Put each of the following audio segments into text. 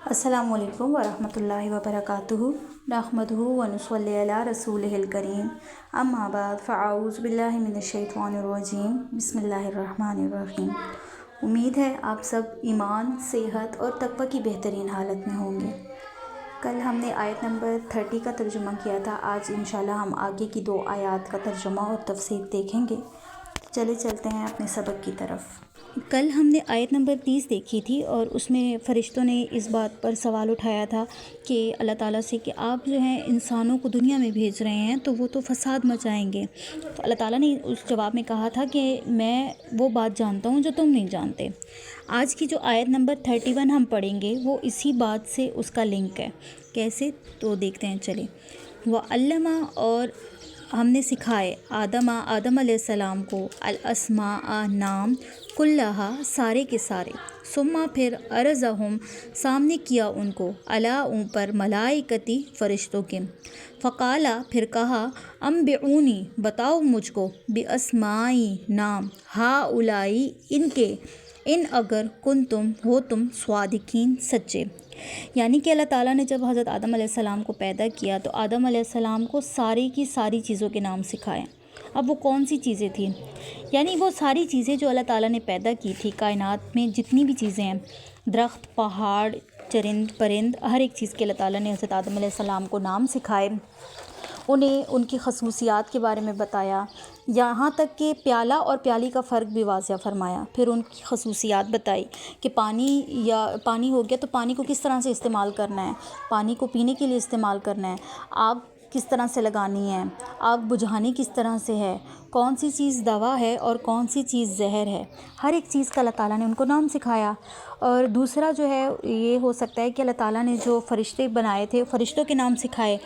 अस्सलामु अलैकुम वरहमतुल्लाहि वबरकातुहु नहमदुहु व नुसल्ली अला रसूलिहिल करीम अम्मा बाद फ़अऊज़ु बिल्लाहि मिनश्शैतानिर रजीम बिस्मिल्लाहिर रहमानिर रहीम। उम्मीद है आप सब ईमान, सेहत और तक़वा की बेहतरीन हालत में होंगे। कल हमने आयत नंबर 30 का तर्जुमा किया था। आज इंशाल्लाह हम आगे की 2 आयत का तर्जुमा और तफसीर देखेंगे। चले चलते हैं अपने सबक की तरफ। कल हमने आयत नंबर 30 देखी थी और उसमें फ़रिश्तों ने इस बात पर सवाल उठाया था कि अल्लाह ताला से कि आप जो हैं इंसानों को दुनिया में भेज रहे हैं तो वो तो फ़साद मचाएंगे। तो अल्लाह ताला ने उस जवाब में कहा था कि मैं वो बात जानता हूँ जो तुम नहीं जानते। आज की जो आयत नंबर 31 हम पढ़ेंगे वो इसी बात से उसका लिंक है। कैसे, तो देखते हैं। चले। व अल्लमा, और हमने सिखाए आदम अलैहिस्सलाम को अल अस्मा नाम कुल्लहा, सारे के सारे। सुम्मा, फिर अरज़हुम, सामने किया उनको, अला, ऊपर, मलाइकती, फ़रिश्तों के। फ़काला, फिर कहा, अम्बिऊनी, बताओ मुझको, बिअस्माई, नाम, हा उलाई, इनके, इन अगर कुंतुम, हो तुम, स्वादिकीन, सच्चे। यानी कि अल्लाह ताला ने जब हज़रत आदम अलैहिस्सलाम को पैदा किया तो आदम अलैहिस्सलाम को सारी की सारी चीज़ों के नाम सिखाए। अब वो कौन सी चीज़ें थी? यानी वो सारी चीज़ें जो अल्लाह ताला ने पैदा की थी, कायनात में जितनी भी चीज़ें हैं, दरख्त, पहाड़, चरिंद परिंद, हर एक चीज़ के अल्लाह ताला ने हज़रत आदम अलैहिस्सलाम को नाम सिखाए, उन्हें उनकी खसूसियात के बारे में बताया, यहाँ तक कि प्याला और प्याली का फ़र्क भी वाज़िया फ़रमाया। फिर उनकी खसूसियात बताई कि पानी हो गया तो पानी को किस तरह से इस्तेमाल करना है, पानी को पीने के लिए इस्तेमाल करना है, आग किस तरह से लगानी है, आग बुझानी किस तरह से है, कौन सी चीज़ दवा है और कौन सी चीज़ जहर है, हर एक चीज़ का अल्लाह ताला ने उनको नाम सिखाया। और दूसरा जो है ये हो सकता है कि अल्लाह ताला ने जो फ़रिश्ते बनाए थे, फ़रिश्तों के नाम सिखाए।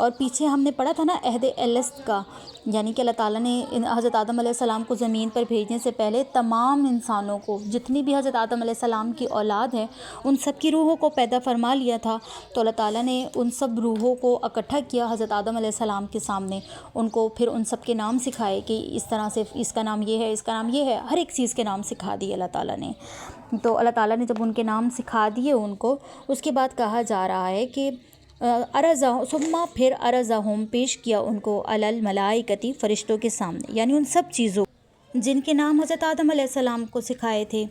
और पीछे हमने पढ़ा था ना अहद अलस्त का, यानी कि अल्लाह ताला ने हज़रत आदम अलैहिस्सलाम को ज़मीन पर भेजने से पहले तमाम इंसानों को, जितनी भी हज़रत आदम अलैहिस्सलाम की औलाद है, उन सब की रूहों को पैदा फरमा लिया था। तो अल्लाह ताला ने उन सब रूहों को इकट्ठा किया हज़रत आदम अलैहिस्सलाम के सामने, उनको फिर उन सब के नाम सिखाए कि इस तरह से इसका नाम ये है, इसका नाम ये है, हर एक चीज़ के नाम सिखा दिए अल्लाह ताला ने। तो अल्लाह ताला ने जब उनके नाम सिखा दिए उनको, उसके बाद कहा जा रहा है कि सुम्मा, फिर अरज़हुम, पेश किया उनको, अलल मलाइकती, फ़रिश्तों के सामने, यानी उन सब चीज़ों जिनके नाम हज़रत आदम अलैहिस्सलाम को सिखाए थे।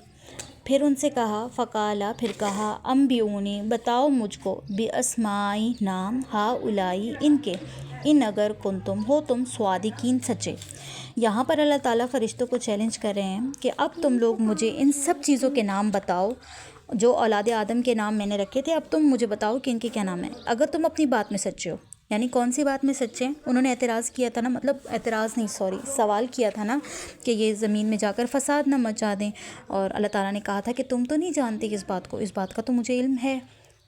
फिर उनसे कहा, फ़काला, फिर कहा, अम्बिऊनी, बताओ मुझको, बिअस्माई, नाम, हा उलाई, इनके, इन अगर कुंतुम, हो तुम, स्वादिकीन, सच्चे। यहाँ पर अल्लाह ताला फ़रिश्तों को चैलेंज कर रहे हैं कि अब तुम लोग मुझे इन सब चीज़ों के नाम बताओ जो औलाद आदम के नाम मैंने रखे थे। अब तुम मुझे बताओ कि इनके क्या नाम है, अगर तुम अपनी बात में सच्चे हो। यानी कौन सी बात में सच्चे हैं? उन्होंने एतराज़ किया था ना, मतलब एतराज़ नहीं, सॉरी, सवाल किया था ना कि ये ज़मीन में जाकर फ़साद ना मचा दें। और अल्लाह ताला ने कहा था कि तुम तो नहीं जानते इस बात को, इस बात का तो मुझे इल्म है।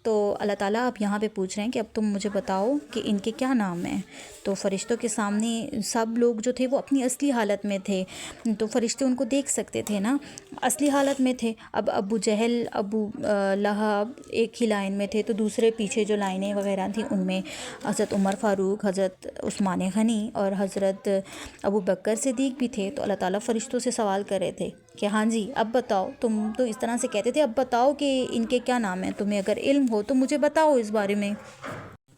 तो अल्लाह ताला अब यहाँ पे पूछ रहे हैं कि अब तुम मुझे बताओ कि इनके क्या नाम हैं। तो फ़रिश्तों के सामने सब लोग जो थे वो अपनी असली हालत में थे, तो फ़रिश्ते उनको देख सकते थे ना, असली हालत में थे। अब अबू जहल, अबू लहब एक ही लाइन में थे, तो दूसरे पीछे जो लाइनें वगैरह थी उनमें हज़रत उमर फ़ारूक, हज़रत उस्मान गनी और हज़रत अबू बकर सिद्दीक़ भी थे। तो अल्लाह ताला फ़रिश्तों से सवाल कर रहे थे कि हाँ जी, अब बताओ, तुम तो इस तरह से कहते थे, अब बताओ कि इनके क्या नाम हैं, तुम्हें अगर इल्म हो तो मुझे बताओ इस बारे में।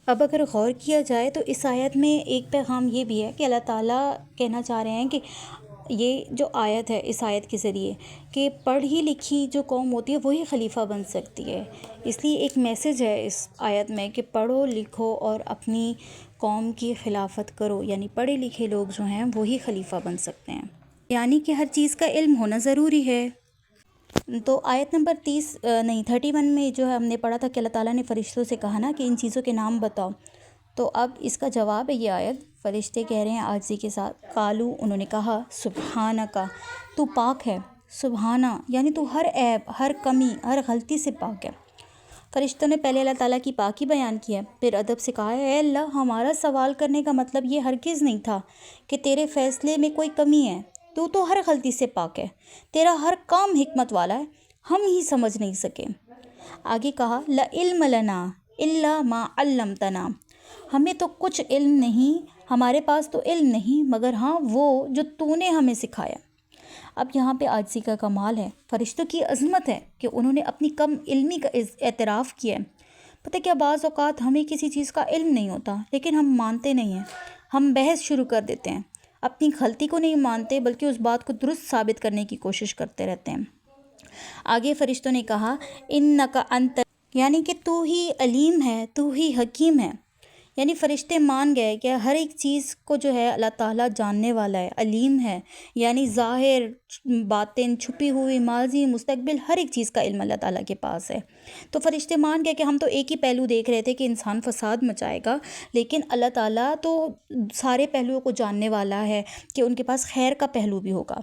अब अगर गौर किया जाए तो इस आयत में एक पैगाम ये भी है कि अल्लाह ताला कहना चाह रहे हैं कि ये जो आयत है, इस आयत के ज़रिए कि पढ़ी लिखी जो कौम होती है वही खलीफा बन सकती है। इसलिए एक मैसेज है इस आयत में कि पढ़ो लिखो और अपनी कौम की खिलाफत करो, यानी पढ़े लिखे लोग जो हैं वही खलीफा बन सकते हैं, यानी कि हर चीज़ का इल्म होना ज़रूरी है। तो आयत नंबर 31 में जो है हमने पढ़ा था कि अल्लाह ताला ने फ़रिश्तों से कहा ना कि इन चीज़ों के नाम बताओ। तो अब इसका जवाब है ये आयत। फ़रिश्ते कह रहे हैं आजिज़ी के साथ, कालू, उन्होंने कहा, सुबहाना का, तू पाक है, सुबहाना यानी तू हर ऐब, हर कमी, हर गलती से पाक है। फ़रिश्तों ने पहले अल्लाह ताला की पाकी बयान की है, फिर अदब से कहा है, अल्लाह, हमारा सवाल करने का मतलब ये हरगिज़ नहीं था कि तेरे फ़ैसले में कोई कमी है, तू तो हर गलती से पाक है, तेरा हर काम हिकमत वाला है, हम ही समझ नहीं सके। आगे कहा, ला इल्म लना इल्ला मा अल्लमतना, हमें तो कुछ इल्म नहीं, हमारे पास तो इल्म नहीं मगर हाँ वो जो तूने हमें सिखाया। اب یہاں پہ عاجزی کا کمال ہے، فرشتوں کی عظمت ہے کہ انہوں نے اپنی کم علمی کا اعتراف کیا ہے۔ پتہ کیا، بعض اوقات ہمیں کسی چیز کا علم نہیں ہوتا لیکن ہم مانتے نہیں ہیں، ہم بحث شروع کر دیتے ہیں، اپنی غلطی کو نہیں مانتے بلکہ اس بات کو درست ثابت کرنے کی کوشش کرتے رہتے ہیں۔ آگے فرشتوں نے کہا انک انت، یعنی کہ تو ہی علیم ہے، تو ہی حکیم ہے۔ یعنی فرشتے مان گئے کہ ہر ایک چیز کو جو ہے اللہ تعالیٰ جاننے والا ہے، علیم ہے، یعنی ظاہر باطن، چھپی ہوئی، ماضی، مستقبل، ہر ایک چیز کا علم اللہ تعالیٰ کے پاس ہے۔ تو فرشتے مان گئے کہ ہم تو ایک ہی پہلو دیکھ رہے تھے کہ انسان فساد مچائے گا، لیکن اللہ تعالیٰ تو سارے پہلوؤں کو جاننے والا ہے کہ ان کے پاس خیر کا پہلو بھی ہوگا۔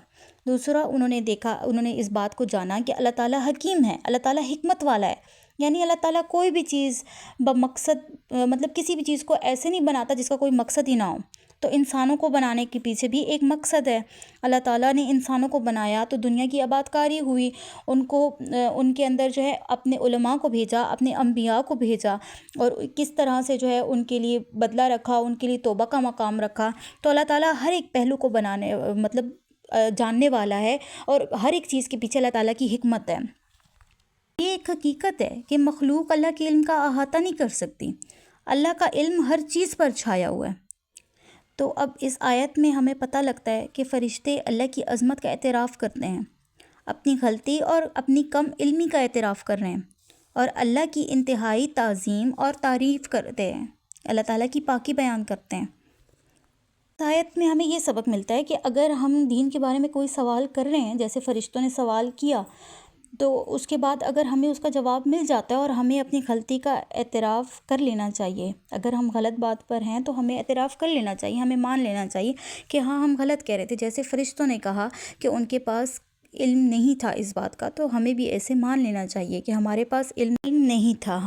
دوسرا انہوں نے اس بات کو جانا کہ اللہ تعالیٰ حکیم ہے، اللہ تعالیٰ حکمت والا ہے، یعنی اللہ تعالیٰ کوئی بھی چیز بمقصد مطلب کسی بھی چیز کو ایسے نہیں بناتا جس کا کوئی مقصد ہی نہ ہو۔ تو انسانوں کو بنانے کے پیچھے بھی ایک مقصد ہے، اللہ تعالیٰ نے انسانوں کو بنایا تو دنیا کی آباد کاری ہوئی، ان کے اندر جو ہے اپنے علماء کو بھیجا، اپنے انبیاء کو بھیجا، اور کس طرح سے جو ہے ان کے لیے بدلہ رکھا، ان کے لیے توبہ کا مقام رکھا۔ تو اللہ تعالیٰ ہر ایک پہلو کو جاننے والا ہے، اور ہر ایک چیز کے پیچھے اللہ تعالیٰ کی حکمت ہے۔ یہ ایک حقیقت ہے کہ مخلوق اللہ کے علم کا احاطہ نہیں کر سکتی، اللہ کا علم ہر چیز پر چھایا ہوا ہے۔ تو اب اس آیت میں ہمیں پتہ لگتا ہے کہ فرشتے اللہ کی عظمت کا اعتراف کرتے ہیں، اپنی غلطی اور اپنی کم علمی کا اعتراف کر رہے ہیں، اور اللہ کی انتہائی تعظیم اور تعریف کرتے ہیں، اللہ تعالیٰ کی پاکی بیان کرتے ہیں۔ اس آیت میں ہمیں یہ سبق ملتا ہے کہ اگر ہم دین کے بارے میں کوئی سوال کر رہے ہیں، جیسے فرشتوں نے سوال کیا، تو اس کے بعد اگر ہمیں اس کا جواب مل جاتا ہے اور ہمیں اپنی غلطی کا اعتراف کر لینا چاہیے، اگر ہم غلط بات پر ہیں تو ہمیں اعتراف کر لینا چاہیے، ہمیں مان لینا چاہیے کہ ہاں ہم غلط کہہ رہے تھے۔ جیسے فرشتوں نے کہا کہ ان کے پاس علم نہیں تھا اس بات کا، تو ہمیں بھی ایسے مان لینا چاہیے کہ ہمارے پاس علم نہیں تھا۔